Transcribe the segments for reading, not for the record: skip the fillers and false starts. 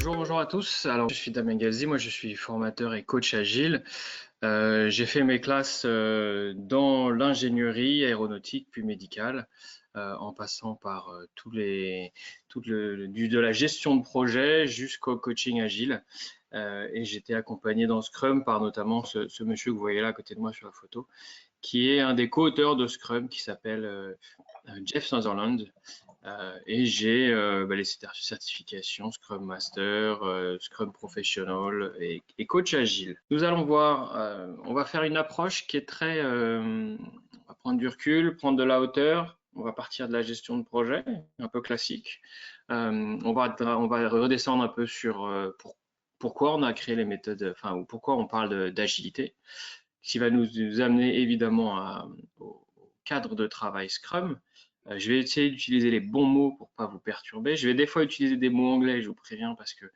Bonjour à tous. Alors, je suis Damien Galzi, moi je suis formateur et coach agile. J'ai fait mes classes dans l'ingénierie aéronautique puis médicale, en passant par de la gestion de projet jusqu'au coaching agile. Et j'étais accompagné dans Scrum par notamment ce monsieur que vous voyez là à côté de moi sur la photo, qui est un des co-auteurs de Scrum qui s'appelle Jeff Sutherland. Et j'ai les certifications Scrum Master, Scrum Professional et Coach Agile. Nous allons voir, on va faire une approche qui est on va prendre du recul, prendre de la hauteur, on va partir de la gestion de projet, un peu classique. On va redescendre un peu sur pourquoi on a créé les méthodes, enfin, ou pourquoi on parle d'agilité, qui va nous amener évidemment au cadre de travail Scrum. Je vais essayer d'utiliser les bons mots pour pas vous perturber. Je vais des fois utiliser des mots anglais, je vous préviens, parce que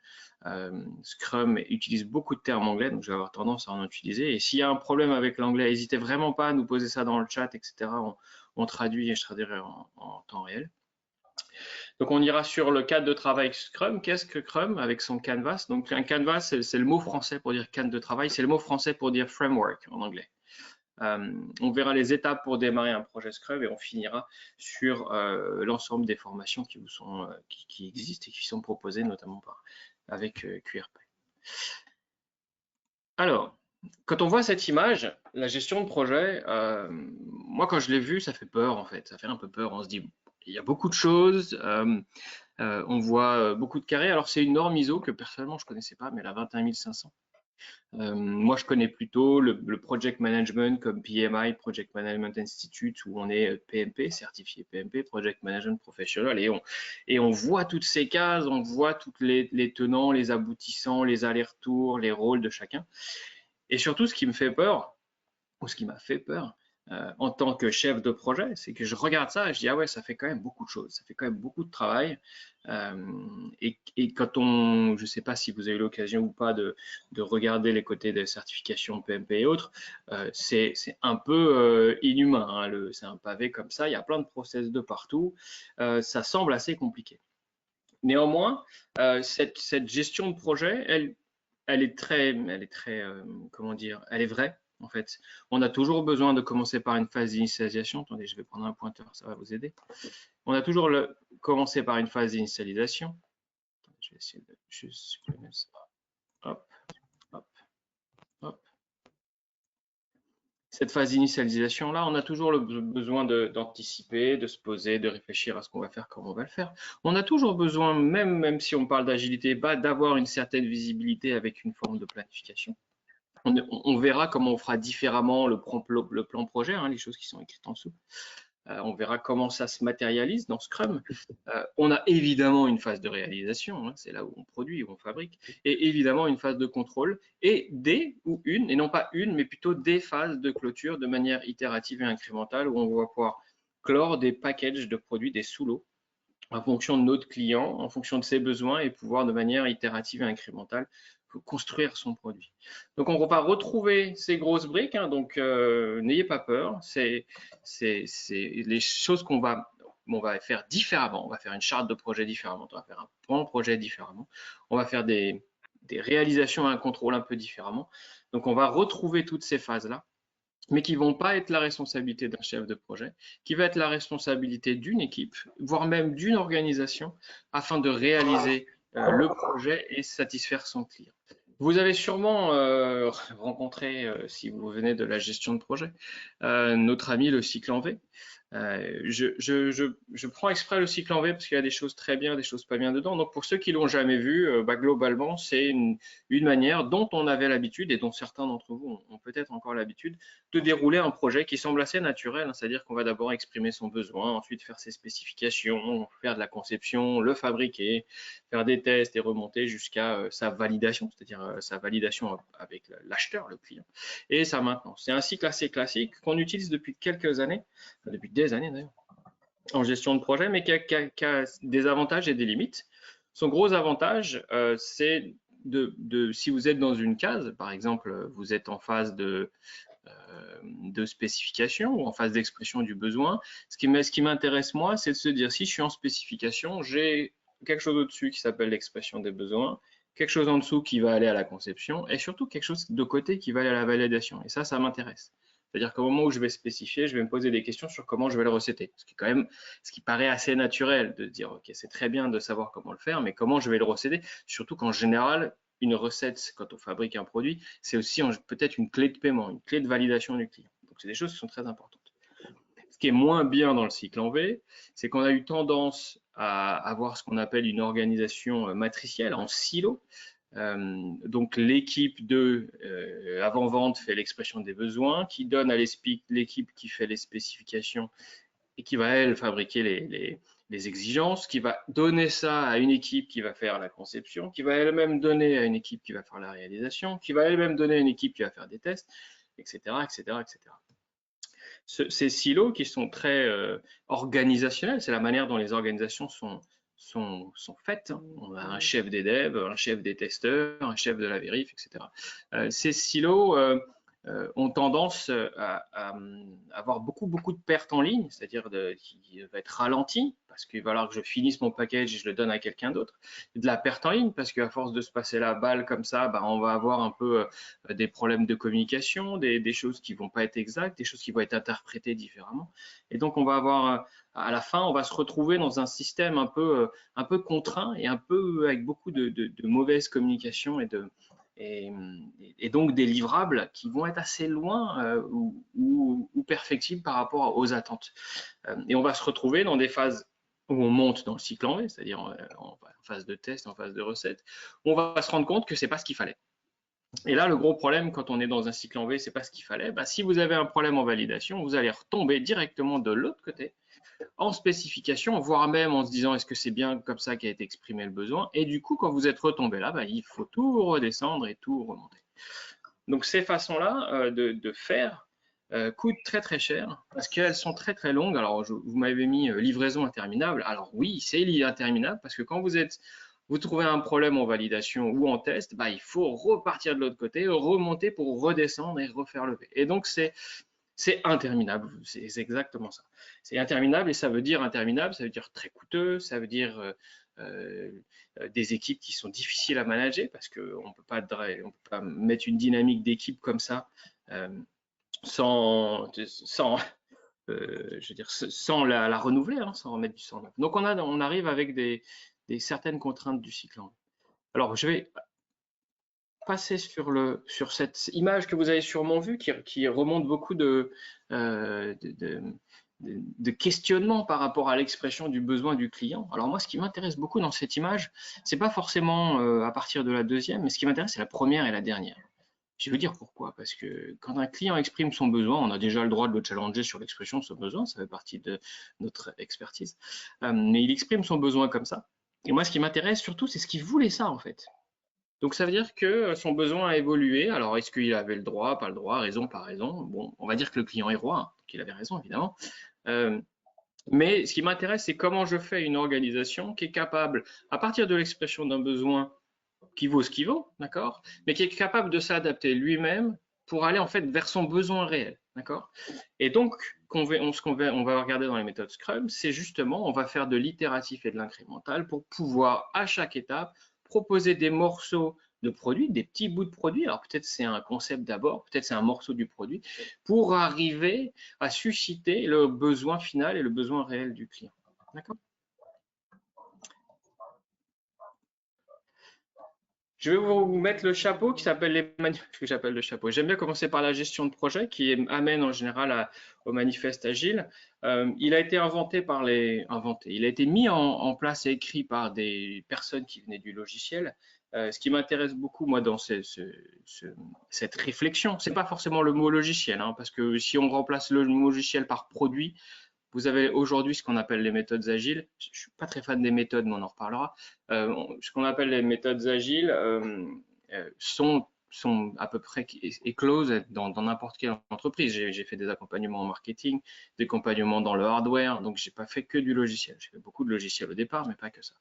Scrum utilise beaucoup de termes anglais, donc je vais avoir tendance à en utiliser. Et s'il y a un problème avec l'anglais, n'hésitez vraiment pas à nous poser ça dans le chat, etc. On traduit et je traduirai en temps réel. Donc on ira sur le cadre de travail Scrum. Qu'est-ce que Scrum avec son canvas? Donc un canvas, c'est le mot français pour dire cadre de travail, c'est le mot français pour dire framework en anglais. On verra les étapes pour démarrer un projet Scrum et on finira sur l'ensemble des formations qui existent et qui sont proposées notamment avec QRP. Alors, quand on voit cette image, la gestion de projet, moi quand je l'ai vue, ça fait peur en fait, ça fait un peu peur. On se dit, il y a beaucoup de choses, on voit beaucoup de carrés. Alors c'est une norme ISO que personnellement je connaissais pas, mais la 21500. Moi, je connais plutôt le project management comme PMI, Project Management Institute, où on est PMP, certifié PMP, Project Management Professional, et on voit toutes ces cases, on voit toutes les tenants, les aboutissants, les allers-retours, les rôles de chacun. Et surtout, ce qui me fait peur, ou ce qui m'a fait peur, en tant que chef de projet, c'est que je regarde ça et je dis, ah ouais, ça fait quand même beaucoup de choses, ça fait quand même beaucoup de travail. Et quand je ne sais pas si vous avez eu l'occasion ou pas de regarder les côtés des certifications PMP et autres, c'est un peu inhumain, hein, c'est un pavé comme ça, il y a plein de process de partout, ça semble assez compliqué. Néanmoins, cette gestion de projet, elle est très, comment dire, elle est vraie. En fait, on a toujours besoin de commencer par une phase d'initialisation. Attendez, je vais prendre un pointeur, ça va vous aider. On a toujours commencé par une phase d'initialisation. Je vais essayer de juste supprimer ça. Hop, hop, hop. Cette phase d'initialisation là, on a toujours le besoin d'anticiper, de se poser, de réfléchir à ce qu'on va faire, comment on va le faire. On a toujours besoin, même si on parle d'agilité, d'avoir une certaine visibilité avec une forme de planification. On verra comment on fera différemment le plan projet, hein, les choses qui sont écrites en dessous. On verra comment ça se matérialise dans Scrum. On a évidemment une phase de réalisation, hein, c'est là où on produit, où on fabrique, et évidemment une phase de contrôle, et et non pas une, mais plutôt des phases de clôture de manière itérative et incrémentale, où on va pouvoir clore des packages de produits, des sous-lots, en fonction de notre client, en fonction de ses besoins, et pouvoir de manière itérative et incrémentale construire son produit. Donc on va retrouver ces grosses briques, hein, donc n'ayez pas peur, c'est les choses on va faire différemment, on va faire une charte de projet différemment, on va faire un plan de projet différemment, on va faire des réalisations et un contrôle un peu différemment. Donc on va retrouver toutes ces phases-là, mais qui ne vont pas être la responsabilité d'un chef de projet, qui va être la responsabilité d'une équipe, voire même d'une organisation, afin de réaliser le projet et satisfaire son client. Vous avez sûrement rencontré, si vous venez de la gestion de projet, notre ami le cycle en V. Je prends exprès le cycle en V parce qu'il y a des choses très bien, des choses pas bien dedans. Donc pour ceux qui l'ont jamais vu, globalement, c'est une manière dont on avait l'habitude et dont certains d'entre vous ont peut-être encore l'habitude de dérouler un projet qui semble assez naturel, hein, c'est-à-dire qu'on va d'abord exprimer son besoin, ensuite faire ses spécifications, faire de la conception, le fabriquer, faire des tests et remonter jusqu'à sa validation, c'est-à-dire sa validation avec l'acheteur, le client, et sa maintenance. C'est un cycle assez classique qu'on utilise depuis quelques années, depuis des années d'ailleurs, en gestion de projet, mais qui a des avantages et des limites. Son gros avantage, c'est si vous êtes dans une case, par exemple, vous êtes en phase de spécification ou en phase d'expression du besoin. Ce qui m'intéresse moi, c'est de se dire, si je suis en spécification, j'ai quelque chose au-dessus qui s'appelle l'expression des besoins, quelque chose en dessous qui va aller à la conception et surtout quelque chose de côté qui va aller à la validation. Et ça m'intéresse. C'est-à-dire qu'au moment où je vais spécifier, je vais me poser des questions sur comment je vais le recéter. Ce qui est quand même, ce qui paraît assez naturel de dire, ok, c'est très bien de savoir comment le faire, mais comment je vais le recéter? Surtout qu'en général, une recette, quand on fabrique un produit, c'est aussi peut-être une clé de paiement, une clé de validation du client. Donc, c'est des choses qui sont très importantes. Ce qui est moins bien dans le cycle en V, c'est qu'on a eu tendance à avoir ce qu'on appelle une organisation matricielle en silo. Donc l'équipe de avant-vente fait l'expression des besoins, qui donne à l'équipe qui fait les spécifications et qui va, elle, fabriquer les exigences, qui va donner ça à une équipe qui va faire la conception, qui va elle-même donner à une équipe qui va faire la réalisation, qui va elle-même donner à une équipe qui va faire des tests, etc., etc., etc. Ces silos qui sont très organisationnels, c'est la manière dont les organisations sont faites. On a un chef des devs, un chef des testeurs, un chef de la vérif, etc. Ces silos ont tendance à avoir beaucoup de pertes en ligne, c'est-à-dire qui va être ralenti parce qu'il va falloir que je finisse mon package et je le donne à quelqu'un d'autre. De la perte en ligne parce qu'à force de se passer la balle comme ça, bah, on va avoir un peu des problèmes de communication, des choses qui vont pas être exactes, des choses qui vont être interprétées différemment. Et donc on va avoir à la fin, on va se retrouver dans un système un peu contraint et un peu avec beaucoup de mauvaise communication et donc des livrables qui vont être assez loin ou perfectibles par rapport aux attentes. Et on va se retrouver dans des phases où on monte dans le cycle en V, c'est-à-dire en phase de test, en phase de recette, où on va se rendre compte que c'est pas ce qu'il fallait. Et là, le gros problème quand on est dans un cycle en V, c'est pas ce qu'il fallait. Bah, si vous avez un problème en validation, vous allez retomber directement de l'autre côté en spécification, voire même en se disant est-ce que c'est bien comme ça qu'a été exprimé le besoin. Et du coup, quand vous êtes retombé là, bah, il faut tout redescendre et tout remonter. Donc ces façons-là de faire coûtent très cher parce qu'elles sont très longues. Alors vous m'avez mis livraison interminable. Alors oui, c'est interminable parce que quand vous trouvez un problème en validation ou en test, bah, il faut repartir de l'autre côté, remonter pour redescendre et refaire le V. Et donc c'est interminable, c'est exactement ça. C'est interminable et ça veut dire interminable, ça veut dire très coûteux, ça veut dire des équipes qui sont difficiles à manager parce qu'on peut pas mettre une dynamique d'équipe comme ça sans je veux dire, sans la renouveler, hein, sans remettre du sang neuf. Donc on arrive avec des certaines contraintes du cycle. Alors je vais passer sur cette image que vous avez sûrement vue qui remonte beaucoup de questionnements par rapport à l'expression du besoin du client. Alors moi, ce qui m'intéresse beaucoup dans cette image, c'est pas forcément à partir de la deuxième, mais ce qui m'intéresse, c'est la première et la dernière. Je vais vous dire pourquoi. Parce que quand un client exprime son besoin, on a déjà le droit de le challenger sur l'expression de son besoin, ça fait partie de notre expertise. Mais il exprime son besoin comme ça. Et moi, ce qui m'intéresse surtout, c'est ce qu'il voulait ça, en fait. Donc ça veut dire que son besoin a évolué. Alors est-ce qu'il avait le droit, pas le droit, raison, pas raison? Bon, on va dire que le client est roi, hein, qu'il avait raison évidemment. Mais ce qui m'intéresse, c'est comment je fais une organisation qui est capable, à partir de l'expression d'un besoin qui vaut ce qu'il vaut, d'accord, mais qui est capable de s'adapter lui-même pour aller en fait vers son besoin réel, d'accord. Et donc, on va regarder dans les méthodes Scrum, c'est justement, on va faire de l'itératif et de l'incrémental pour pouvoir à chaque étape proposer des morceaux de produits, des petits bouts de produits. Alors peut-être c'est un concept d'abord, peut-être c'est un morceau du produit, pour arriver à susciter le besoin final et le besoin réel du client. D'accord. Je vais vous mettre le chapeau qui s'appelle les que j'appelle le chapeau. J'aime bien commencer par la gestion de projet qui amène en général au manifeste agile. Il a été il a été mis en place et écrit par des personnes qui venaient du logiciel. Ce qui m'intéresse beaucoup moi dans cette réflexion, c'est pas forcément le mot logiciel, hein, parce que si on remplace le mot logiciel par produit, vous avez aujourd'hui ce qu'on appelle les méthodes agiles. Je ne suis pas très fan des méthodes, mais on en reparlera. Ce qu'on appelle les méthodes agiles sont à peu près écloses dans n'importe quelle entreprise. J'ai fait des accompagnements en marketing, des accompagnements dans le hardware, donc j'ai pas fait que du logiciel. J'ai fait beaucoup de logiciels au départ, mais pas que ça.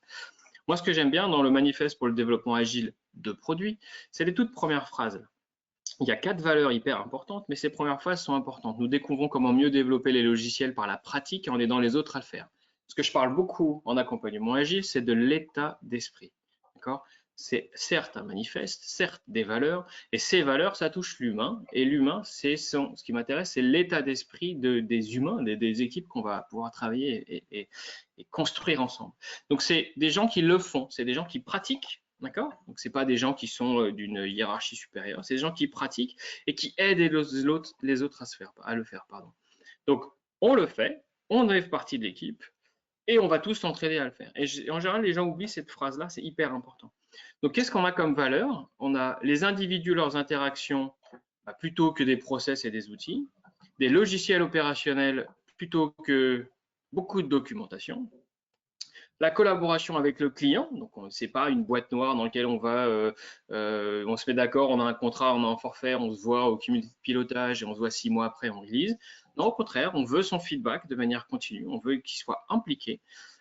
Moi, ce que j'aime bien dans le manifeste pour le développement agile de produits, c'est les toutes premières phrases. Il y a 4 valeurs hyper importantes, mais ces premières phases sont importantes. Nous découvrons comment mieux développer les logiciels par la pratique en aidant les autres à le faire. Ce que je parle beaucoup en accompagnement agile, c'est de l'état d'esprit. D'accord ? c'est certes un manifeste, certes des valeurs, et ces valeurs, ça touche l'humain, et l'humain, ce qui m'intéresse, c'est l'état d'esprit des humains, des équipes qu'on va pouvoir travailler et construire ensemble. Donc, c'est des gens qui le font, c'est des gens qui pratiquent, d'accord? Donc, c'est pas des gens qui sont d'une hiérarchie supérieure, c'est des gens qui pratiquent et qui aident les autres à le faire, pardon. Donc, on le fait, on fait partie de l'équipe, et on va tous s'entraider à le faire. Et en général, les gens oublient cette phrase-là, c'est hyper important. Donc, qu'est-ce qu'on a comme valeur? On a les individus, leurs interactions, plutôt que des process et des outils, des logiciels opérationnels plutôt que beaucoup de documentation, la collaboration avec le client, donc c'est pas une boîte noire dans laquelle on va, on se met d'accord, on a un contrat, on a un forfait, on se voit au comité de pilotage et on se voit 6 mois après en release. Non, au contraire, on veut son feedback de manière continue, on veut qu'il soit impliqué.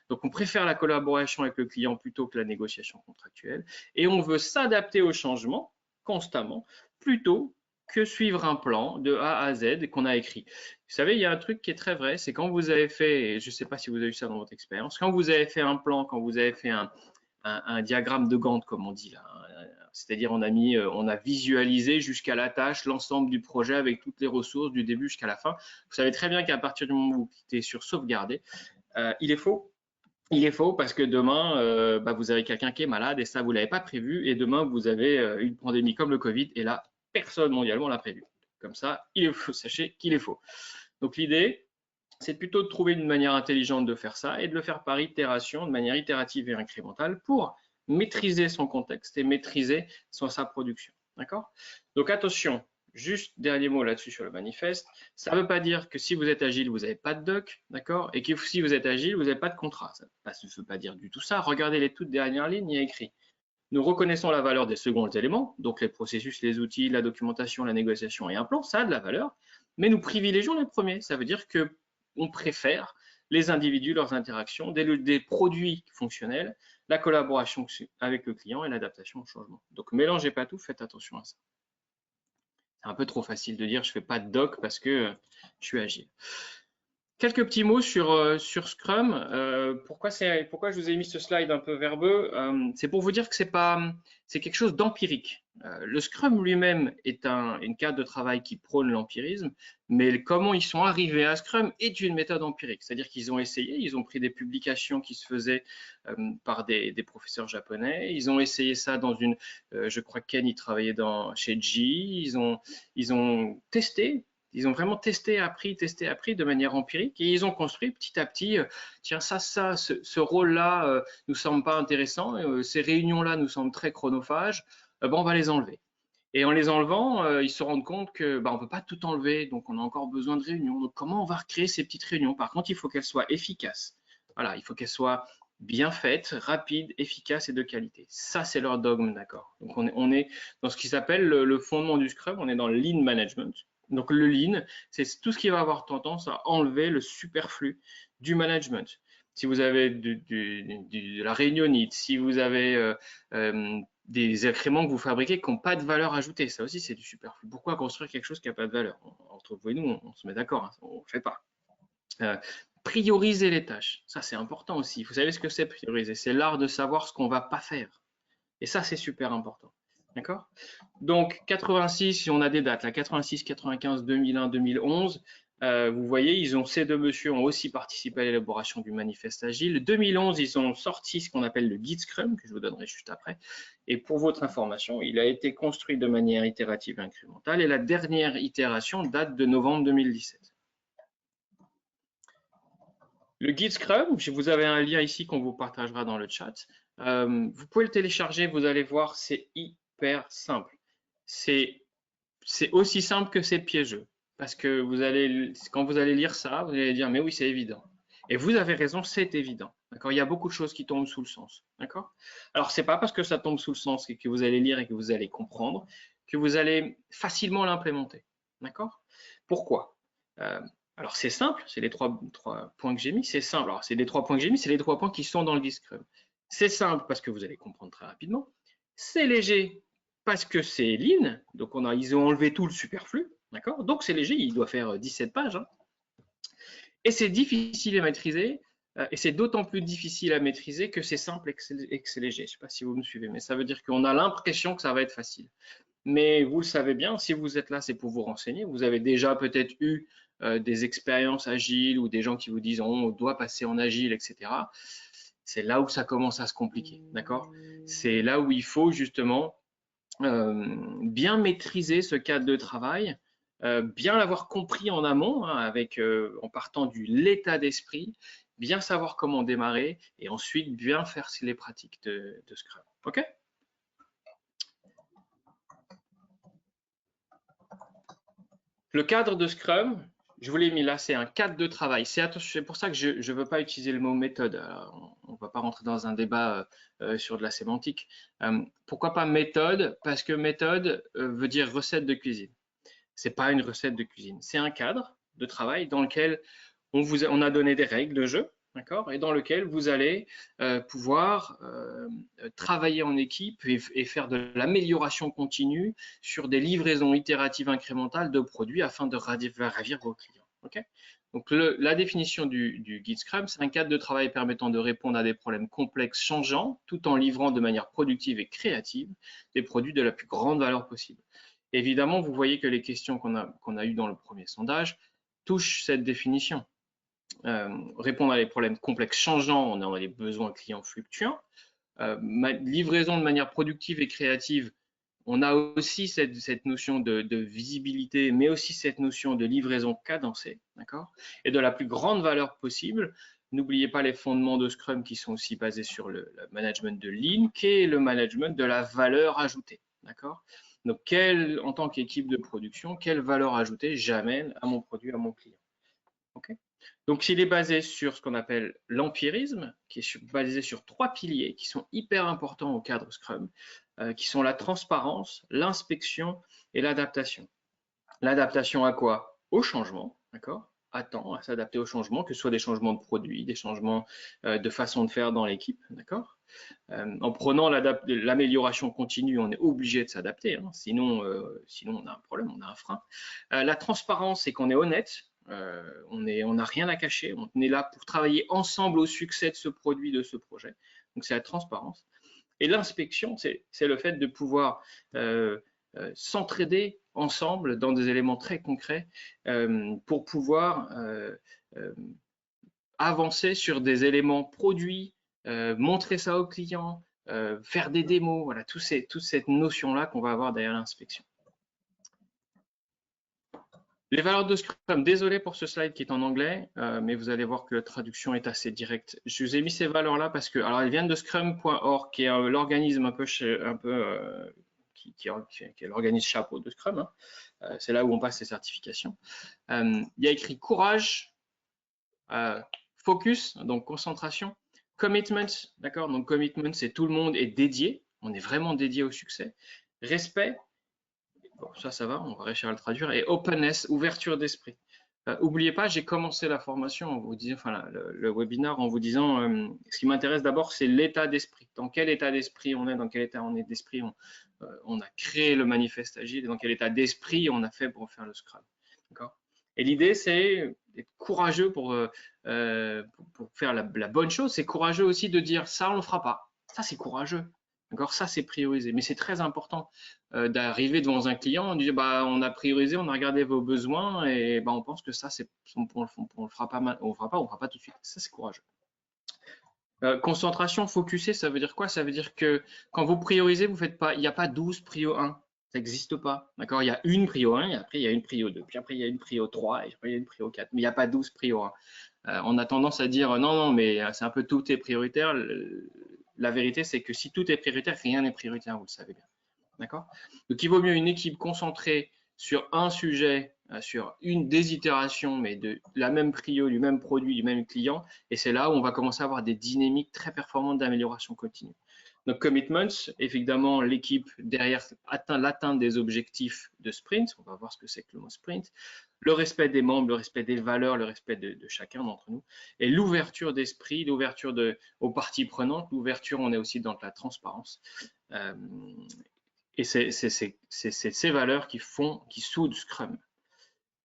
Donc on préfère la collaboration avec le client plutôt que la négociation contractuelle et on veut s'adapter aux changements constamment plutôt que suivre un plan de A à Z qu'on a écrit. Vous savez, il y a un truc qui est très vrai, c'est quand vous avez fait, et je ne sais pas si vous avez eu ça dans votre expérience, quand vous avez fait un plan, quand vous avez fait un diagramme de Gantt, comme on dit là, c'est-à-dire on a visualisé jusqu'à la tâche l'ensemble du projet avec toutes les ressources du début jusqu'à la fin. Vous savez très bien qu'à partir du moment où vous cliquez sur sauvegarder, il est faux. Il est faux parce que demain, vous avez quelqu'un qui est malade et ça, vous ne l'avez pas prévu. Et demain, vous avez une pandémie comme le Covid et là, personne mondialement l'a prévu. Comme ça, sachez qu'il est faux. Donc l'idée, c'est plutôt de trouver une manière intelligente de faire ça et de le faire par itération, de manière itérative et incrémentale pour maîtriser son contexte et maîtriser sa production. D'accord? Donc attention, juste dernier mot là-dessus sur le manifeste, ça ne veut pas dire que si vous êtes agile, vous n'avez pas de doc, d'accord? Et que si vous êtes agile, vous n'avez pas de contrat. Ça ne veut pas dire du tout ça. Regardez les toutes dernières lignes, il y a écrit. Nous reconnaissons la valeur des seconds éléments, donc les processus, les outils, la documentation, la négociation et un plan, ça a de la valeur, mais nous privilégions les premiers. Ça veut dire qu'on préfère les individus, leurs interactions, des produits fonctionnels, la collaboration avec le client et l'adaptation au changement. Donc mélangez pas tout, faites attention à ça. C'est un peu trop facile de dire je fais pas de doc parce que je suis agile. Quelques petits mots sur Scrum. Pourquoi je vous ai mis ce slide un peu verbeux? C'est pour vous dire que c'est quelque chose d'empirique. Le Scrum lui-même est une cadre de travail qui prône l'empirisme, mais comment ils sont arrivés à Scrum est une méthode empirique. C'est-à-dire qu'ils ont essayé, ils ont pris des publications qui se faisaient par des professeurs japonais. Ils ont essayé ça je crois que Ken il travaillait chez G. Ils ont testé. Ils ont vraiment testé, appris de manière empirique et ils ont construit petit à petit, tiens, ce rôle-là nous semble pas intéressant, ces réunions-là nous semblent très chronophages, on va les enlever. Et en les enlevant, ils se rendent compte que on ne peut pas tout enlever, donc on a encore besoin de réunions. Donc comment on va recréer ces petites réunions? Par contre, il faut qu'elles soient efficaces. Voilà, il faut qu'elles soient bien faites, rapides, efficaces et de qualité. Ça, c'est leur dogme, d'accord. Donc on est dans ce qui s'appelle le fondement du Scrum, on est dans le Lean Management. Donc le lean, c'est tout ce qui va avoir tendance à enlever le superflu du management. Si vous avez de la réunionnite, si vous avez des incréments que vous fabriquez qui n'ont pas de valeur ajoutée, ça aussi c'est du superflu. Pourquoi construire quelque chose qui n'a pas de valeur? Entre vous et nous, on se met d'accord, hein, on ne fait pas. Prioriser les tâches, ça c'est important aussi. Vous savez ce que c'est prioriser? C'est l'art de savoir ce qu'on ne va pas faire. Et ça c'est super important. D'accord? Donc 86, si on a des dates, là, 86, 95, 2001, 2011, vous voyez, ces deux messieurs ont aussi participé à l'élaboration du manifeste agile. 2011, ils ont sorti ce qu'on appelle le guide Scrum, que je vous donnerai juste après. Et pour votre information, il a été construit de manière itérative et incrémentale. Et la dernière itération date de novembre 2017. Le guide Scrum, vous avez un lien ici qu'on vous partagera dans le chat. Vous pouvez le télécharger, vous allez voir, c'est hyper simple. C'est aussi simple que c'est piégeux. Parce que quand vous allez lire ça, vous allez dire, mais oui, c'est évident. Et vous avez raison, c'est évident. D'accord? Il y a beaucoup de choses qui tombent sous le sens. D'accord? Alors, c'est pas parce que ça tombe sous le sens et que vous allez lire et que vous allez comprendre que vous allez facilement l'implémenter. D'accord? Pourquoi? Alors, c'est simple, c'est les trois points que j'ai mis, c'est simple. Alors, c'est les 3 points que j'ai mis, c'est les 3 points qui sont dans le guide Scrum. C'est simple parce que vous allez comprendre très rapidement. C'est léger parce que c'est lean, donc ils ont enlevé tout le superflu, d'accord? Donc c'est léger, il doit faire 17 pages. Hein. Et c'est difficile à maîtriser Et c'est d'autant plus difficile à maîtriser que c'est simple et que c'est léger. Je ne sais pas si vous me suivez, mais ça veut dire qu'on a l'impression que ça va être facile. Mais vous le savez bien, si vous êtes là, c'est pour vous renseigner. Vous avez déjà peut-être eu des expériences agiles ou des gens qui vous disent on doit passer en agile, etc. C'est là où ça commence à se compliquer, d'accord? C'est là où il faut justement bien maîtriser ce cadre de travail, bien l'avoir compris en amont, hein, en partant de l'état d'esprit, bien savoir comment démarrer et ensuite bien faire les pratiques de Scrum. OK? Le cadre de Scrum, je vous l'ai mis là, c'est un cadre de travail. C'est pour ça que je ne veux pas utiliser le mot méthode. Alors, on ne va pas rentrer dans un débat sur de la sémantique. Pourquoi pas méthode? Parce que méthode veut dire recette de cuisine. C'est pas une recette de cuisine, c'est un cadre de travail dans lequel on a donné des règles de jeu, d'accord, et dans lequel vous allez pouvoir travailler en équipe et faire de l'amélioration continue sur des livraisons itératives incrémentales de produits afin de ravir vos clients. Okay, donc la définition du guide Scrum, c'est un cadre de travail permettant de répondre à des problèmes complexes changeants tout en livrant de manière productive et créative des produits de la plus grande valeur possible. Évidemment, vous voyez que les questions qu'on a eues dans le premier sondage touchent cette définition. Répondre à des problèmes complexes changeants, on a les besoins clients fluctuants. Livraison de manière productive et créative, on a aussi cette notion de visibilité, mais aussi cette notion de livraison cadencée, d'accord? Et de la plus grande valeur possible. N'oubliez pas les fondements de Scrum qui sont aussi basés sur le management de Lean, qui est le management de la valeur ajoutée, d'accord? Donc, en tant qu'équipe de production, quelle valeur ajoutée j'amène à mon produit, à mon client? Okay. Donc, il est basé sur ce qu'on appelle l'empirisme, qui est basé sur 3 piliers qui sont hyper importants au cadre Scrum, qui sont la transparence, l'inspection et l'adaptation. L'adaptation à quoi? Au changement, d'accord? À s'adapter aux changements, que ce soit des changements de produits, des changements de façon de faire dans l'équipe, d'accord? En prenant l'amélioration continue, on est obligé de s'adapter, hein, sinon on a un problème, on a un frein. La transparence, c'est qu'on est honnête, on n'a rien à cacher, on est là pour travailler ensemble au succès de ce produit, de ce projet. Donc c'est la transparence. Et l'inspection, c'est le fait de pouvoir s'entraider ensemble dans des éléments très concrets pour pouvoir avancer sur des éléments produits, montrer ça aux clients, faire des démos, voilà, toute cette notion-là qu'on va avoir derrière l'inspection. Les valeurs de Scrum, désolé pour ce slide qui est en anglais, mais vous allez voir que la traduction est assez directe. Je vous ai mis ces valeurs-là parce que, alors elles viennent de scrum.org, qui est l'organisme qui est l'organisme chapeau de Scrum. Hein. C'est là où on passe les certifications. Il y a écrit courage, focus, donc concentration, commitment, d'accord, donc commitment, c'est tout le monde est dédié, on est vraiment dédié au succès, respect, bon, ça va, on va réussir à le traduire, et openness, ouverture d'esprit. N'oubliez pas, j'ai commencé la formation en vous disant, enfin le webinaire en vous disant, ce qui m'intéresse d'abord, c'est l'état d'esprit. Dans quel état d'esprit on est, dans quel état on est d'esprit on a créé le manifeste agile, et dans quel état d'esprit on a fait pour faire le Scrum. D'accord ? Et l'idée, c'est d'être courageux pour faire la bonne chose. C'est courageux aussi de dire ça, on ne le fera pas. Ça, c'est courageux. D'accord, ça c'est priorisé, mais c'est très important d'arriver devant un client, on dit bah on a priorisé, on a regardé vos besoins et bah, on pense que ça c'est on le fera pas mal, on fera pas tout de suite. Ça c'est courageux. Concentration, focuser, ça veut dire quoi? Ça veut dire que quand vous priorisez, vous faites pas, il n'y a pas 12 prio 1, ça n'existe pas. D'accord, il y a une prio 1, et après il y a une prio 2, puis après il y a une prio 3, et après il y a une prio 4, mais il n'y a pas 12 prio 1. On a tendance à dire non, mais c'est un peu tout est prioritaire. La vérité, c'est que si tout est prioritaire, rien n'est prioritaire, vous le savez bien. D'accord? Donc, il vaut mieux une équipe concentrée sur un sujet, sur des itérations, mais de la même prio, du même produit, du même client. Et c'est là où on va commencer à avoir des dynamiques très performantes d'amélioration continue. Donc, commitments, évidemment, l'équipe derrière l'atteinte des objectifs de sprint. On va voir ce que c'est que le mot sprint. Le respect des membres, le respect des valeurs, le respect de chacun d'entre nous. Et l'ouverture d'esprit, l'ouverture aux parties prenantes. L'ouverture, on est aussi dans la transparence. Et c'est ces valeurs qui soudent Scrum.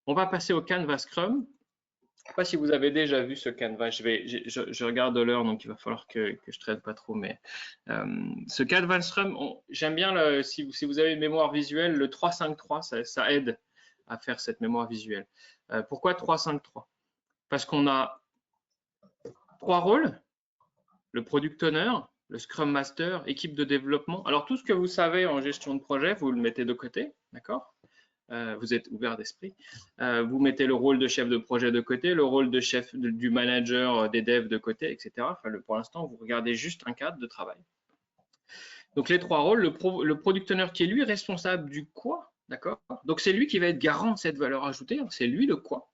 On va passer au Canvas Scrum. Je ne sais pas si vous avez déjà vu ce canevas. Je regarde l'heure, donc il va falloir que je traîne pas trop. Mais ce canevas Scrum, j'aime bien, si vous avez une mémoire visuelle, le 3-5-3, ça aide à faire cette mémoire visuelle. Pourquoi 3-5-3? Parce qu'on a 3 rôles, le Product Owner, le Scrum Master, équipe de développement. Alors tout ce que vous savez en gestion de projet, vous le mettez de côté, d'accord? Vous êtes ouvert d'esprit. Vous mettez le rôle de chef de projet de côté, le rôle de chef du manager des devs de côté, etc. Enfin, pour l'instant, vous regardez juste un cadre de travail. Donc les 3 rôles, le Product Owner qui est lui responsable du quoi, d'accord? Donc c'est lui qui va être garant de cette valeur ajoutée, hein, c'est lui le quoi.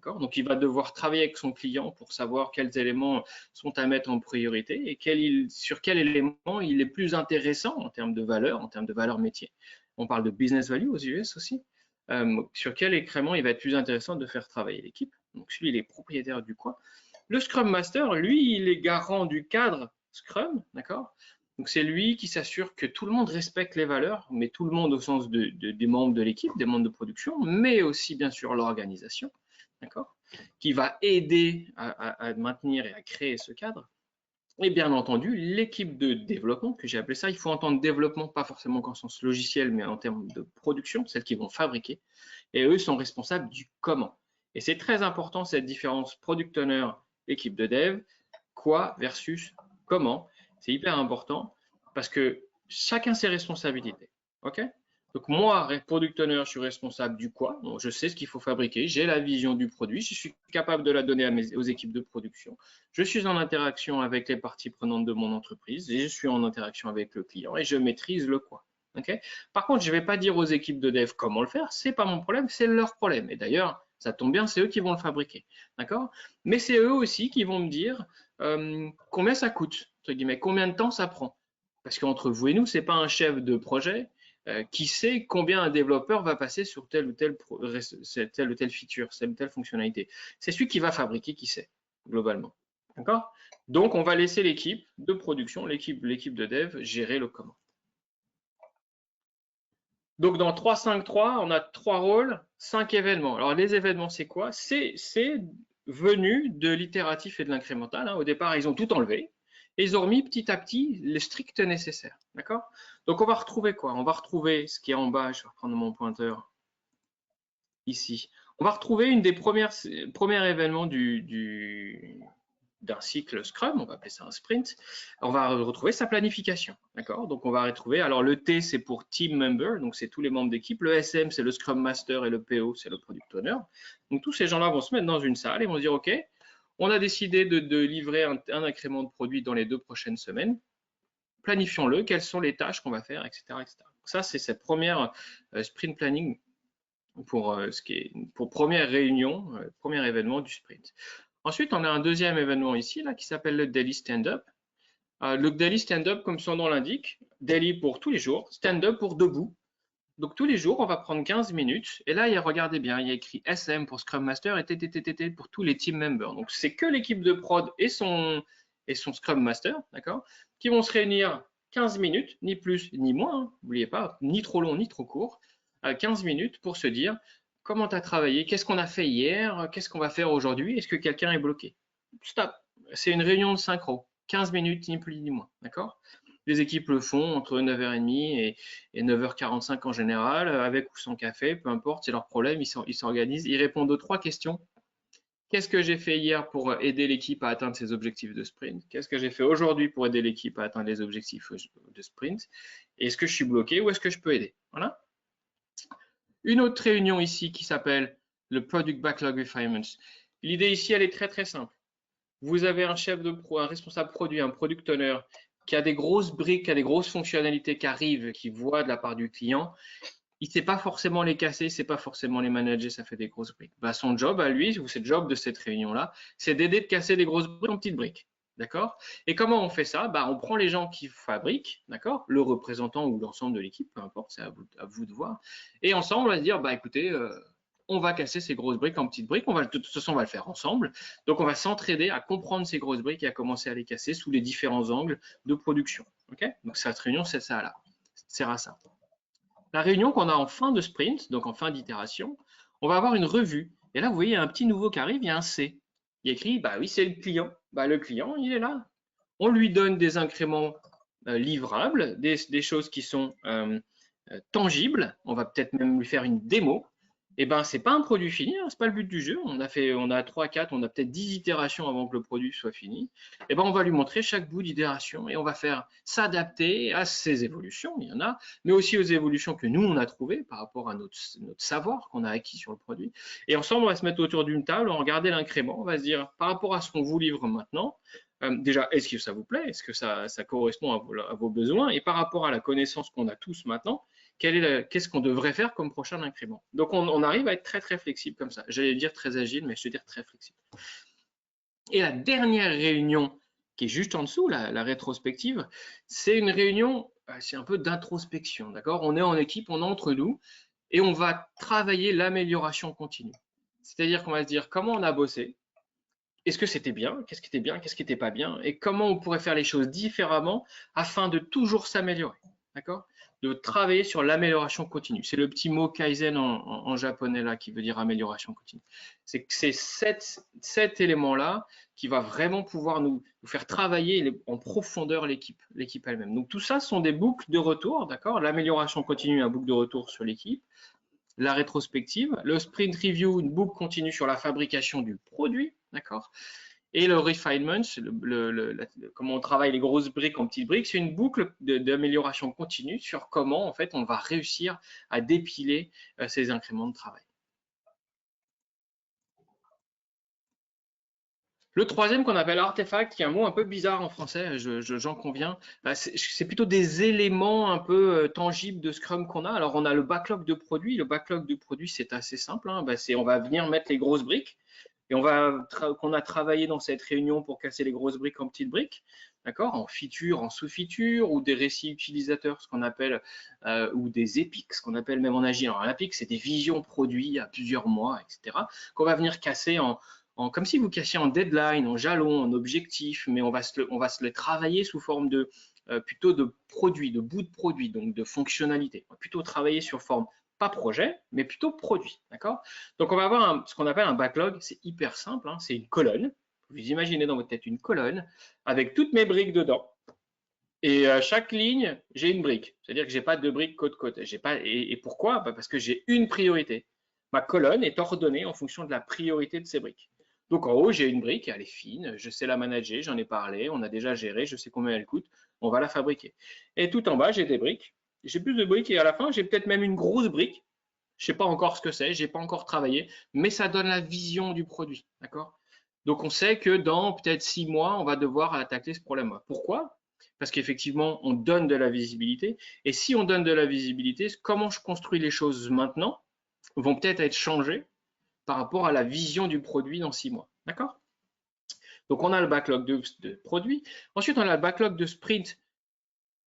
Donc, il va devoir travailler avec son client pour savoir quels éléments sont à mettre en priorité et sur quel élément il est plus intéressant en termes de valeur métier. On parle de business value aux US aussi. Sur quel écrément il va être plus intéressant de faire travailler l'équipe. Donc, lui, il est propriétaire du quoi. Le Scrum Master, lui, il est garant du cadre Scrum, d'accord? Donc, c'est lui qui s'assure que tout le monde respecte les valeurs, mais tout le monde au sens des membres de l'équipe, des membres de production, mais aussi, bien sûr, l'organisation. D'accord, qui va aider à maintenir et à créer ce cadre. Et bien entendu, l'équipe de développement, que j'ai appelé ça, il faut entendre développement, pas forcément qu'en sens logiciel, mais en termes de production, celles qui vont fabriquer. Et eux sont responsables du comment. Et c'est très important cette différence product owner, équipe de dev, quoi versus comment. C'est hyper important parce que chacun ses responsabilités. OK? Donc moi, product owner, je suis responsable du quoi. Donc je sais ce qu'il faut fabriquer, j'ai la vision du produit, je suis capable de la donner aux équipes de production. Je suis en interaction avec les parties prenantes de mon entreprise et je suis en interaction avec le client et je maîtrise le quoi. Okay. Par contre, je ne vais pas dire aux équipes de dev comment le faire, c'est pas mon problème, c'est leur problème. Et d'ailleurs, ça tombe bien, c'est eux qui vont le fabriquer. D'accord? Mais c'est eux aussi qui vont me dire combien ça coûte, entre guillemets, combien de temps ça prend. Parce qu'entre vous et nous, ce n'est pas un chef de projet qui sait combien un développeur va passer sur telle ou telle feature, telle ou telle fonctionnalité. C'est celui qui va fabriquer qui sait, globalement. D'accord? Donc, on va laisser l'équipe de production, l'équipe de dev, gérer le comment. Donc, dans 3-5-3, on a 3 rôles, 5 événements. Alors, les événements, c'est quoi? C'est venu de l'itératif et de l'incrémental. Hein. Au départ, ils ont tout enlevé. Et ils ont remis petit à petit le strict nécessaire. D'accord? Donc, on va retrouver quoi? On va retrouver ce qui est en bas. Je vais reprendre mon pointeur ici. On va retrouver une des premiers événements d'un cycle Scrum, on va appeler ça un sprint. On va retrouver sa planification, d'accord? Donc on va retrouver, alors le T c'est pour Team Member, donc c'est tous les membres d'équipe. Le SM c'est le Scrum Master et le PO c'est le Product Owner. Donc tous ces gens-là vont se mettre dans une salle et vont dire ok, on a décidé de livrer un incrément de produit dans les 2 prochaines semaines. Planifions-le, quelles sont les tâches qu'on va faire, etc., etc. Donc ça c'est cette première sprint planning pour première réunion, premier événement du sprint. Ensuite, on a un deuxième événement ici là, qui s'appelle le Daily Stand-Up. Le Daily Stand-Up, comme son nom l'indique, Daily pour tous les jours, Stand-Up pour debout. Donc tous les jours, on va prendre 15 minutes. Et là, regardez bien, il y a écrit SM pour Scrum Master et TTTT pour tous les team members. Donc c'est que l'équipe de prod et son Scrum Master, d'accord, qui vont se réunir 15 minutes, ni plus ni moins, n'oubliez pas, ni trop long ni trop court, 15 minutes pour se dire comment tu as travaillé, qu'est-ce qu'on a fait hier, qu'est-ce qu'on va faire aujourd'hui, est-ce que quelqu'un est bloqué? Stop, c'est une réunion de synchro, 15 minutes, ni plus ni moins, d'accord? Les équipes le font entre 9h30 et 9h45 en général, avec ou sans café, peu importe, c'est leur problème, ils s'organisent, ils répondent aux 3 questions. Qu'est-ce que j'ai fait hier pour aider l'équipe à atteindre ses objectifs de sprint? Qu'est-ce que j'ai fait aujourd'hui pour aider l'équipe à atteindre les objectifs de sprint? Est-ce que je suis bloqué ou est-ce que je peux aider? Voilà. Une autre réunion ici qui s'appelle le Product Backlog Refinements. L'idée ici, elle est très très simple. Vous avez un un responsable produit, un product owner qui a des grosses briques, qui a des grosses fonctionnalités qui arrivent, qui voit de la part du client. Il ne sait pas forcément les casser, il ne sait pas forcément les manager, ça fait des grosses briques. Bah, son job à lui, ou c'est le job de cette réunion-là, c'est d'aider de casser des grosses briques en petites briques. D'accord? Et comment on fait ça? Bah, on prend les gens qui fabriquent, d'accord? Le représentant ou l'ensemble de l'équipe, peu importe, c'est à vous de voir. Et ensemble, on va se dire, bah écoutez, on va casser ces grosses briques en petites briques. De toute façon, on va le faire ensemble. Donc, on va s'entraider à comprendre ces grosses briques et à commencer à les casser sous les différents angles de production. Okay? Donc, cette réunion, c'est ça là. Sert à ça. La réunion qu'on a en fin de sprint, donc en fin d'itération, on va avoir une revue Et là, vous voyez, il y a un petit nouveau qui arrive, il y a un C. Il y a écrit, bah oui, c'est le client. Bah, le client, il est là. On lui donne des incréments livrables, des choses qui sont tangibles. On va peut-être même lui faire une démo. Et ben, c'est pas un produit fini, hein, c'est pas le but du jeu. On a 3, 4, on a peut-être 10 itérations avant que le produit soit fini. Et ben, on va lui montrer chaque bout d'itération et on va faire s'adapter à ses évolutions, il y en a, mais aussi aux évolutions que nous, on a trouvées par rapport à notre savoir qu'on a acquis sur le produit. Et ensemble, on va se mettre autour d'une table, on va regarder l'incrément, on va se dire, par rapport à ce qu'on vous livre maintenant, déjà, est-ce que ça vous plaît? Est-ce que ça correspond à vos besoins? Et par rapport à la connaissance qu'on a tous maintenant, qu'est-ce qu'on devrait faire comme prochain incrément? Donc, on arrive à être très, très flexible comme ça. J'allais dire très agile, mais je vais dire très flexible. Et la dernière réunion, qui est juste en dessous, la rétrospective, c'est une réunion, c'est un peu d'introspection, d'accord? On est en équipe, on est entre nous, et on va travailler l'amélioration continue. C'est-à-dire qu'on va se dire comment on a bossé, est-ce que c'était bien, qu'est-ce qui était bien, qu'est-ce qui n'était pas bien, et comment on pourrait faire les choses différemment afin de toujours s'améliorer, d'accord? De travailler sur l'amélioration continue. C'est le petit mot kaizen en japonais là qui veut dire amélioration continue. C'est cet élément-là qui va vraiment pouvoir nous faire travailler en profondeur l'équipe elle-même. Donc tout ça sont des boucles de retour, d'accord? L'amélioration continue, un boucle de retour sur l'équipe. La rétrospective, le sprint review, une boucle continue sur la fabrication du produit, d'accord? Et le refinement, comment on travaille les grosses briques en petites briques, c'est une boucle d'amélioration continue sur comment en fait on va réussir à dépiler ces incréments de travail. Le troisième qu'on appelle artefact, qui est un mot un peu bizarre en français, j'en conviens, c'est plutôt des éléments un peu tangibles de Scrum qu'on a. Alors on a le backlog de produits. Le backlog de produits, c'est assez simple, hein. On va venir mettre les grosses briques et qu'on a travaillé dans cette réunion pour casser les grosses briques en petites briques, d'accord, en feature, en sous-feature, ou des récits utilisateurs, ce qu'on appelle, ou des épiques, ce qu'on appelle même en agile. Alors un épique, c'est des visions produits à plusieurs mois, etc., qu'on va venir casser comme si vous cassiez en deadline, en jalon, en objectif, mais on va se le travailler sous forme de plutôt de produits, de bouts de produits, donc de fonctionnalités. On va plutôt travailler sur forme pas projet, mais plutôt produit, d'accord? Donc on va avoir ce qu'on appelle un backlog, c'est hyper simple, hein, c'est une colonne. Vous imaginez dans votre tête une colonne avec toutes mes briques dedans. Et à chaque ligne, j'ai une brique. C'est-à-dire que j'ai pas deux briques côte-côte. Et pourquoi? Parce que j'ai une priorité. Ma colonne est ordonnée en fonction de la priorité de ces briques. Donc en haut, j'ai une brique, elle est fine, je sais la manager, j'en ai parlé, on a déjà géré, je sais combien elle coûte, on va la fabriquer. Et tout en bas, j'ai des briques. J'ai plus de briques et à la fin, j'ai peut-être même une grosse brique. Je sais pas encore ce que c'est, j'ai pas encore travaillé, mais ça donne la vision du produit, d'accord? Donc on sait que dans peut-être 6 mois, on va devoir attaquer ce problème-là. Pourquoi? Parce qu'effectivement, on donne de la visibilité. Et si on donne de la visibilité, comment je construis les choses maintenant vont peut-être être changées par rapport à la vision du produit dans 6 mois. D'accord? Donc, on a le backlog de produits. Ensuite, on a le backlog de sprint.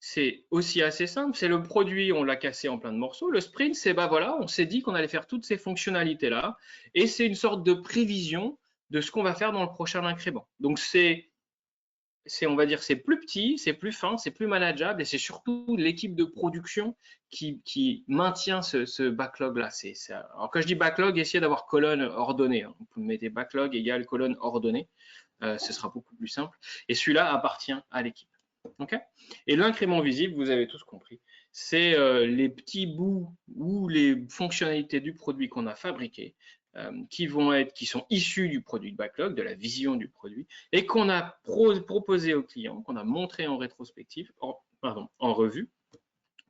C'est aussi assez simple. C'est le produit, on l'a cassé en plein de morceaux. Le sprint, c'est voilà, on s'est dit qu'on allait faire toutes ces fonctionnalités-là. Et c'est une sorte de prévision de ce qu'on va faire dans le prochain incrément. Donc, on va dire, c'est plus petit, c'est plus fin, c'est plus manageable et c'est surtout l'équipe de production qui maintient ce backlog-là. Alors, quand je dis backlog, essayez d'avoir colonne ordonnée, hein. Vous mettez backlog égale colonne ordonnée, ce sera beaucoup plus simple. Et celui-là appartient à l'équipe. Okay, et l'incrément visible, vous avez tous compris, c'est les petits bouts ou les fonctionnalités du produit qu'on a fabriqué qui sont issus du produit de backlog, de la vision du produit, et qu'on a proposé au client, qu'on a montré en rétrospective, en revue,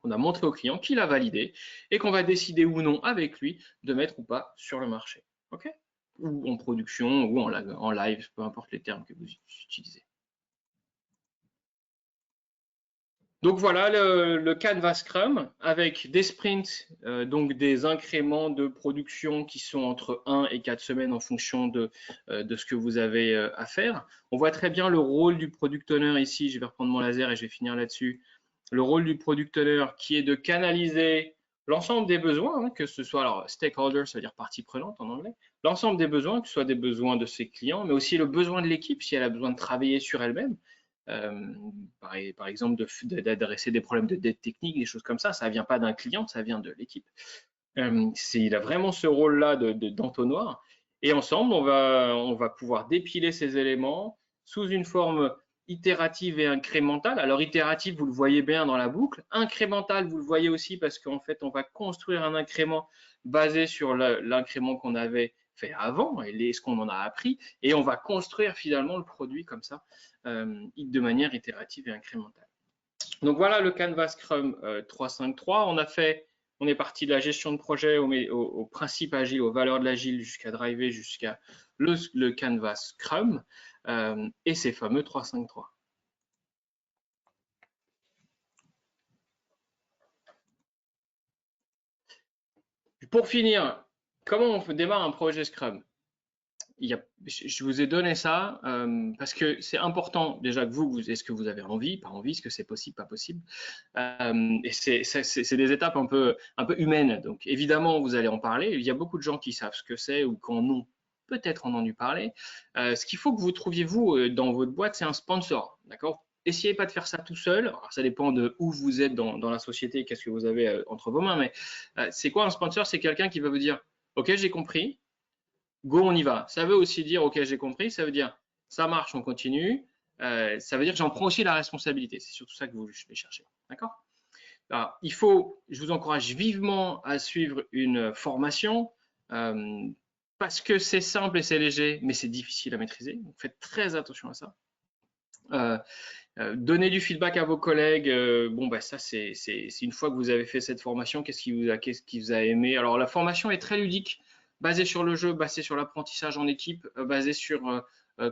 qu'on a montré au client, qu'il a validé, et qu'on va décider ou non avec lui de mettre ou pas sur le marché. Okay, ou en production, ou en live, peu importe les termes que vous utilisez. Donc voilà le canvas Scrum avec des sprints, donc des incréments de production qui sont entre 1 et 4 semaines en fonction de ce que vous avez à faire. On voit très bien le rôle du product owner ici, je vais reprendre mon laser et je vais finir là-dessus. Le rôle du product owner qui est de canaliser l'ensemble des besoins, hein, que ce soit, alors stakeholder, ça veut dire partie prenante en anglais, l'ensemble des besoins, que ce soit des besoins de ses clients, mais aussi le besoin de l'équipe si elle a besoin de travailler sur elle-même. Par exemple, d'adresser des problèmes de dette technique, des choses comme ça ne vient pas d'un client, ça vient de l'équipe. Il a vraiment ce rôle-là d'entonnoir. Et ensemble, on va pouvoir dépiler ces éléments sous une forme itérative et incrémentale. Alors itérative, vous le voyez bien dans la boucle. Incrémentale, vous le voyez aussi parce qu'en fait, on va construire un incrément basé sur l'incrément qu'on avait fait avant et ce qu'on en a appris. Et on va construire finalement le produit comme ça, de manière itérative et incrémentale. Donc voilà le Canvas Scrum 353. On est parti de la gestion de projet au principe agile, aux valeurs de l'agile, jusqu'à driver, jusqu'à le Canvas Scrum et ces fameux 353. Pour finir, comment on démarre un projet Scrum? Je vous ai donné ça parce que c'est important déjà que est-ce que vous avez envie, pas envie, est-ce que c'est possible, pas possible. Et c'est des étapes un peu humaines. Donc évidemment, vous allez en parler. Il y a beaucoup de gens qui savent ce que c'est ou qui en ont peut-être entendu parler. Ce qu'il faut que vous trouviez, vous, dans votre boîte, c'est un sponsor. D'accord? Essayez pas de faire ça tout seul. Alors, ça dépend de où vous êtes dans la société, qu'est-ce que vous avez entre vos mains. Mais c'est quoi un sponsor? C'est quelqu'un qui va vous dire, OK, j'ai compris. Go, on y va. Ça veut aussi dire, OK, j'ai compris. Ça veut dire, ça marche, on continue. Ça veut dire que j'en prends aussi la responsabilité. C'est surtout ça que vous voulez chercher. D'accord? Alors, je vous encourage vivement à suivre une formation parce que c'est simple et c'est léger, mais c'est difficile à maîtriser. Donc, faites très attention à ça. Donnez du feedback à vos collègues. Bon, bah, ça, c'est une fois que vous avez fait cette formation, qu'est-ce qui vous a aimé? Alors, la formation est très ludique, basée sur le jeu, basée sur l'apprentissage en équipe, basée sur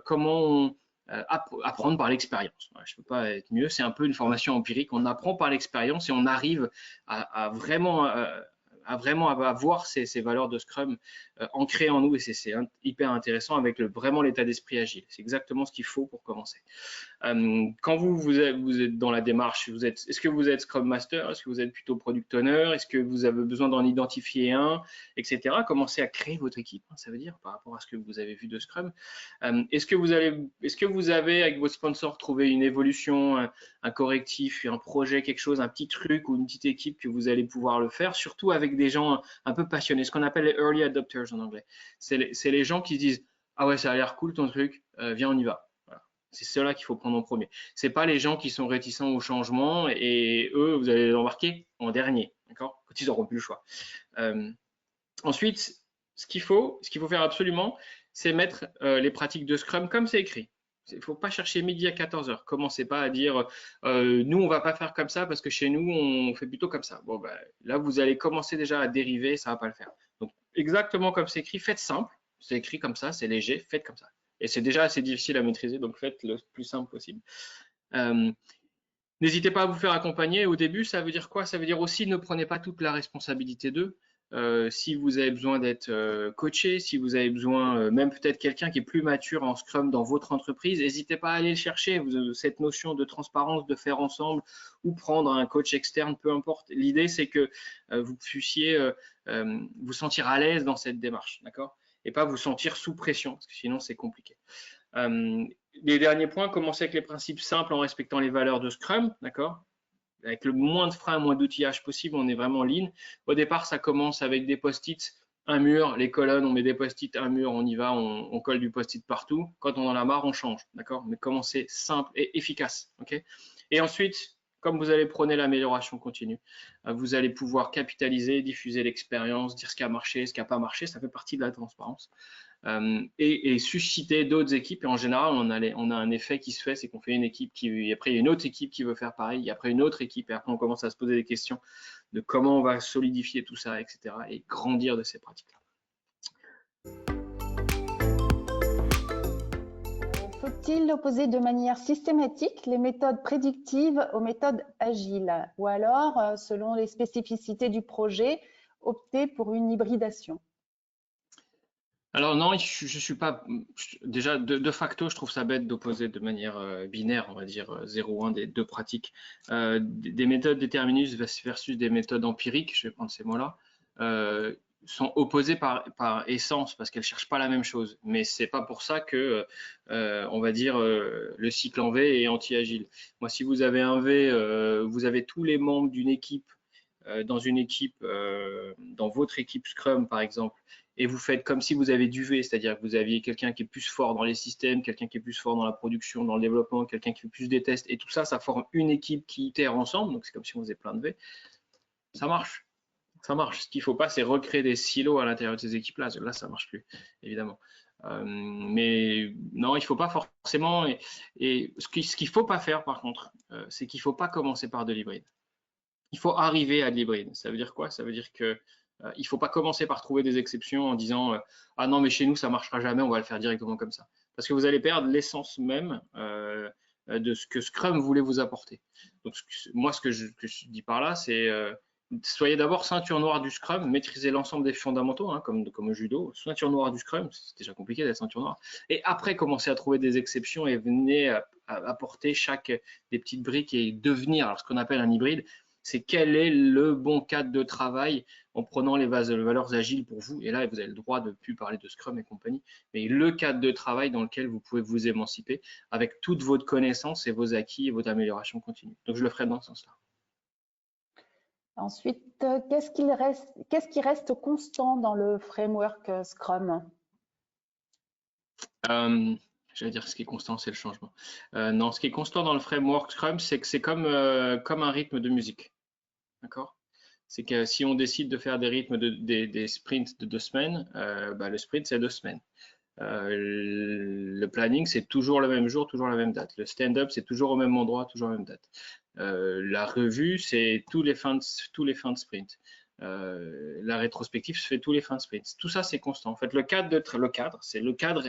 comment apprendre par l'expérience. Voilà, je ne peux pas être mieux. C'est un peu une formation empirique. On apprend par l'expérience et on arrive à vraiment à voir ces valeurs de Scrum ancrées en nous et c'est hyper intéressant avec vraiment l'état d'esprit agile. C'est exactement ce qu'il faut pour commencer. Quand vous êtes dans la démarche, est-ce que vous êtes Scrum Master? Est-ce que vous êtes plutôt Product Owner? Est-ce que vous avez besoin d'en identifier un, etc. Commencez à créer votre équipe, hein, ça veut dire, par rapport à ce que vous avez vu de Scrum. Est-ce que vous avez, avec votre sponsor, trouvé une évolution, un correctif, un projet, quelque chose, un petit truc ou une petite équipe que vous allez pouvoir le faire, surtout avec des gens un peu passionnés, ce qu'on appelle les early adopters en anglais. C'est les gens qui se disent, ah ouais, ça a l'air cool ton truc, viens, on y va. C'est ceux-là qu'il faut prendre en premier. C'est pas les gens qui sont réticents au changement et eux, vous allez les embarquer en dernier, d'accord? Quand ils n'auront plus le choix. Ensuite, ce qu'il faut faire absolument, c'est mettre les pratiques de Scrum comme c'est écrit. Il ne faut pas chercher midi à 14 heures. Commencez pas à dire nous, on va pas faire comme ça parce que chez nous, on fait plutôt comme ça. Bon, ben, là, vous allez commencer déjà à dériver, ça va pas le faire. Donc, exactement comme c'est écrit, faites simple. C'est écrit comme ça, c'est léger, faites comme ça. Et c'est déjà assez difficile à maîtriser, donc faites le plus simple possible. N'hésitez pas à vous faire accompagner. Au début, ça veut dire quoi? Ça veut dire aussi ne prenez pas toute la responsabilité d'eux. Si vous avez besoin d'être coaché, si vous avez besoin, même peut-être quelqu'un qui est plus mature en Scrum dans votre entreprise, n'hésitez pas à aller le chercher. Cette notion de transparence, de faire ensemble ou prendre un coach externe, peu importe. L'idée, c'est que vous puissiez vous sentir à l'aise dans cette démarche, d'accord? Et pas vous sentir sous pression, parce que sinon, c'est compliqué. Les derniers points, commencer avec les principes simples en respectant les valeurs de Scrum, d'accord? Avec le moins de freins, moins d'outillage possible, on est vraiment lean. Au départ, ça commence avec des post-it, un mur, les colonnes, on met des post-it, un mur, on y va, on colle du post-it partout. Quand on en a marre, on change, d'accord? Mais commencer simple et efficace, ok? Et ensuite, comme vous allez prôner l'amélioration continue, vous allez pouvoir capitaliser, diffuser l'expérience, dire ce qui a marché, ce qui n'a pas marché, ça fait partie de la transparence. Et susciter d'autres équipes. Et en général, on a un effet qui se fait, c'est qu'on fait une équipe qui, après il y a une autre équipe qui veut faire pareil, et après une autre équipe, et après on commence à se poser des questions de comment on va solidifier tout ça, etc. et grandir de ces pratiques-là. Faut-il opposer de manière systématique les méthodes prédictives aux méthodes agiles ou alors, selon les spécificités du projet, opter pour une hybridation? Alors non, je suis pas déjà de facto, je trouve ça bête d'opposer de manière binaire, on va dire 0 ou 1 des deux pratiques, des méthodes déterministes versus des méthodes empiriques, je vais prendre ces mots-là, sont opposées par essence parce qu'elles cherchent pas la même chose. Mais c'est pas pour ça que on va dire le cycle en V est anti-agile. Moi, si vous avez un V, vous avez tous les membres d'une équipe dans votre équipe Scrum par exemple, et vous faites comme si vous avez du V, c'est-à-dire que vous aviez quelqu'un qui est plus fort dans les systèmes, quelqu'un qui est plus fort dans la production, dans le développement, quelqu'un qui fait plus des tests, et tout ça, ça forme une équipe qui itère ensemble, donc c'est comme si on faisait plein de V, ça marche. Ça marche. Ce qu'il ne faut pas, c'est recréer des silos à l'intérieur de ces équipes-là. Là, ça ne marche plus, évidemment. Mais non, il ne faut pas forcément. Et ce qu'il ne faut pas faire, par contre, c'est qu'il ne faut pas commencer par de l'hybride. Il faut arriver à de l'hybride. Ça veut dire quoi? Ça veut dire que il ne faut pas commencer par trouver des exceptions en disant ah non, mais chez nous, ça ne marchera jamais, on va le faire directement comme ça. Parce que vous allez perdre l'essence même de ce que Scrum voulait vous apporter. Donc, moi, ce que je dis par là, c'est soyez d'abord ceinture noire du Scrum, maîtrisez l'ensemble des fondamentaux, hein, comme au judo, ceinture noire du Scrum, c'est déjà compliqué d'être ceinture noire, et après commencez à trouver des exceptions et venez apporter chaque des petites briques et devenir, alors ce qu'on appelle un hybride, c'est quel est le bon cadre de travail en prenant les valeurs agiles pour vous, et là vous avez le droit de ne plus parler de Scrum et compagnie, mais le cadre de travail dans lequel vous pouvez vous émanciper avec toute votre connaissance et vos acquis et votre amélioration continue. Donc je le ferai dans ce sens-là. Ensuite, qu'est-ce qui reste constant dans le framework Scrum? J'allais dire ce qui est constant, c'est le changement. Non, ce qui est constant dans le framework Scrum, c'est que c'est comme un rythme de musique. D'accord? C'est que si on décide de faire des rythmes des sprints de 2 semaines, le sprint, c'est 2 semaines. Le planning, c'est toujours le même jour, toujours la même date. Le stand-up, c'est toujours au même endroit, toujours la même date. La revue, c'est tous les fins de sprint. La rétrospective se fait tous les fins de sprint. Tout ça, c'est constant. En fait, le cadre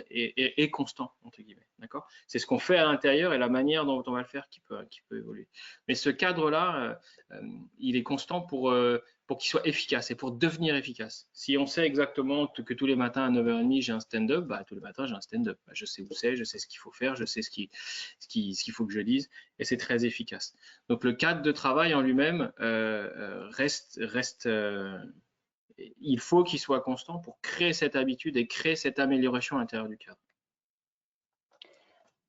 est constant, entre guillemets. D'accord? C'est ce qu'on fait à l'intérieur et la manière dont on va le faire qui peut évoluer. Mais ce cadre-là, il est constant pour qu'il soit efficace et pour devenir efficace. Si on sait exactement que tous les matins à 9h30, j'ai un stand-up, tous les matins, j'ai un stand-up. Je sais où c'est, je sais ce qu'il faut faire, je sais ce qu'il faut que je dise, et c'est très efficace. Donc le cadre de travail en lui-même il faut qu'il soit constant pour créer cette habitude et créer cette amélioration à l'intérieur du cadre.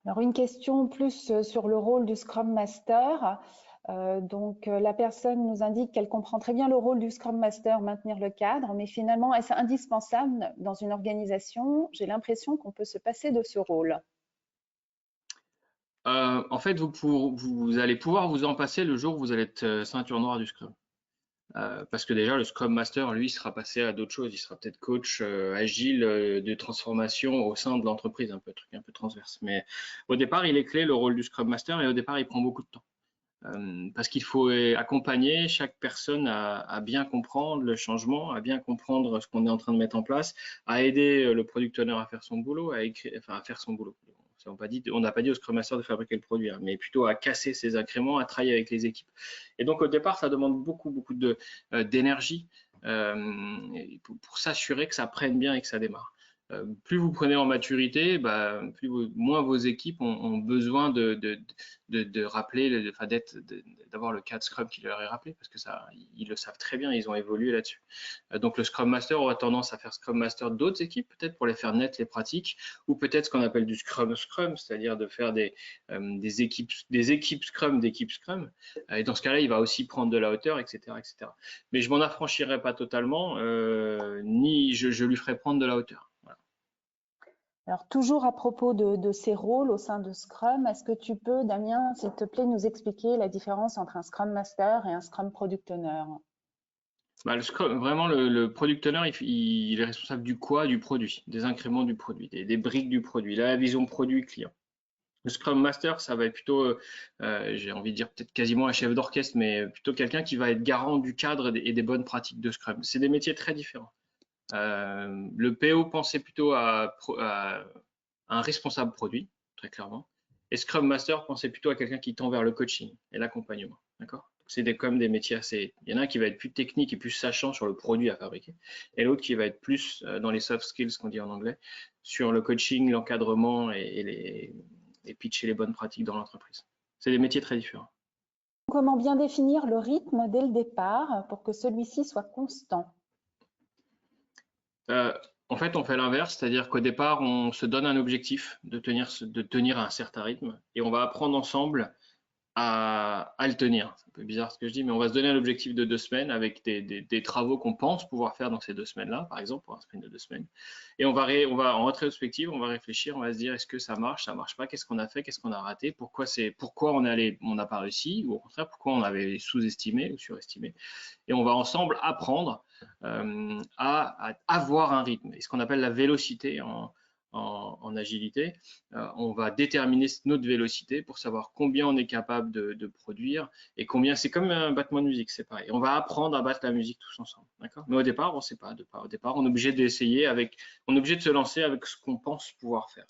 Alors une question plus sur le rôle du Scrum Master. La personne nous indique qu'elle comprend très bien le rôle du Scrum Master, maintenir le cadre, mais finalement, est-ce indispensable dans une organisation? J'ai l'impression qu'on peut se passer de ce rôle. En fait, vous allez pouvoir vous en passer le jour où vous allez être ceinture noire du Scrum. Parce que déjà, le Scrum Master, lui, sera passé à d'autres choses. Il sera peut-être coach agile de transformation au sein de l'entreprise, un peu transverse. Mais au départ, il est clé le rôle du Scrum Master et au départ, il prend beaucoup de temps. Parce qu'il faut accompagner chaque personne à bien comprendre le changement, à bien comprendre ce qu'on est en train de mettre en place, à aider le product owner à faire son boulot, à faire son boulot. On n'a pas dit au Scrum Master de fabriquer le produit, hein, mais plutôt à casser ses incréments, à travailler avec les équipes. Et donc au départ, ça demande beaucoup d'énergie pour s'assurer que ça prenne bien et que ça démarre. Plus vous prenez en maturité, moins vos équipes ont besoin de rappeler, d'avoir le cadre Scrum qui leur est rappelé, parce que ça, ils le savent très bien, ils ont évolué là-dessus. Donc le Scrum Master aura tendance à faire Scrum Master d'autres équipes, peut-être pour les faire naître les pratiques, ou peut-être ce qu'on appelle du Scrum, c'est-à-dire de faire des équipes Scrum d'équipes Scrum. Et dans ce cas-là, il va aussi prendre de la hauteur, etc., etc. Mais je m'en affranchirai pas totalement, ni je lui ferai prendre de la hauteur. Alors, toujours à propos de ces rôles au sein de Scrum, est-ce que tu peux, Damien, s'il te plaît, nous expliquer la différence entre un Scrum Master et un Scrum Product Owner? Le Scrum, vraiment, le Product Owner, il est responsable du quoi? Du produit, des incréments du produit, des briques du produit, la vision produit client. Le Scrum Master, ça va être plutôt, j'ai envie de dire peut-être quasiment un chef d'orchestre, mais plutôt quelqu'un qui va être garant du cadre et des bonnes pratiques de Scrum. C'est des métiers très différents. Le PO pensait plutôt à un responsable produit, très clairement. Et Scrum Master pensait plutôt à quelqu'un qui tend vers le coaching et l'accompagnement. D'accord? C'est comme des métiers assez. Il y en a un qui va être plus technique et plus sachant sur le produit à fabriquer, et l'autre qui va être plus dans les soft skills qu'on dit en anglais, sur le coaching, l'encadrement et pitcher les bonnes pratiques dans l'entreprise. C'est des métiers très différents. Comment bien définir le rythme dès le départ pour que celui-ci soit constant? En fait, on fait l'inverse, c'est-à-dire qu'au départ, on se donne un objectif de tenir à un certain rythme et on va apprendre ensemble à le tenir. C'est un peu bizarre ce que je dis, mais on va se donner un objectif de 2 semaines avec des travaux qu'on pense pouvoir faire dans ces 2 semaines-là, par exemple, pour un sprint de 2 semaines. Et on va en rétrospective, on va réfléchir, on va se dire est-ce que ça marche pas, qu'est-ce qu'on a fait, qu'est-ce qu'on a raté, pourquoi on n'a pas réussi, ou au contraire, pourquoi on avait sous-estimé ou surestimé. Et on va ensemble apprendre à avoir un rythme, et ce qu'on appelle la vélocité en agilité. On va déterminer notre vélocité pour savoir combien on est capable de produire et combien. C'est comme un battement de musique, c'est pareil. On va apprendre à battre la musique tous ensemble, d'accord? Mais au départ, on ne sait pas. Au départ, on est obligé d'essayer on est obligé de se lancer avec ce qu'on pense pouvoir faire.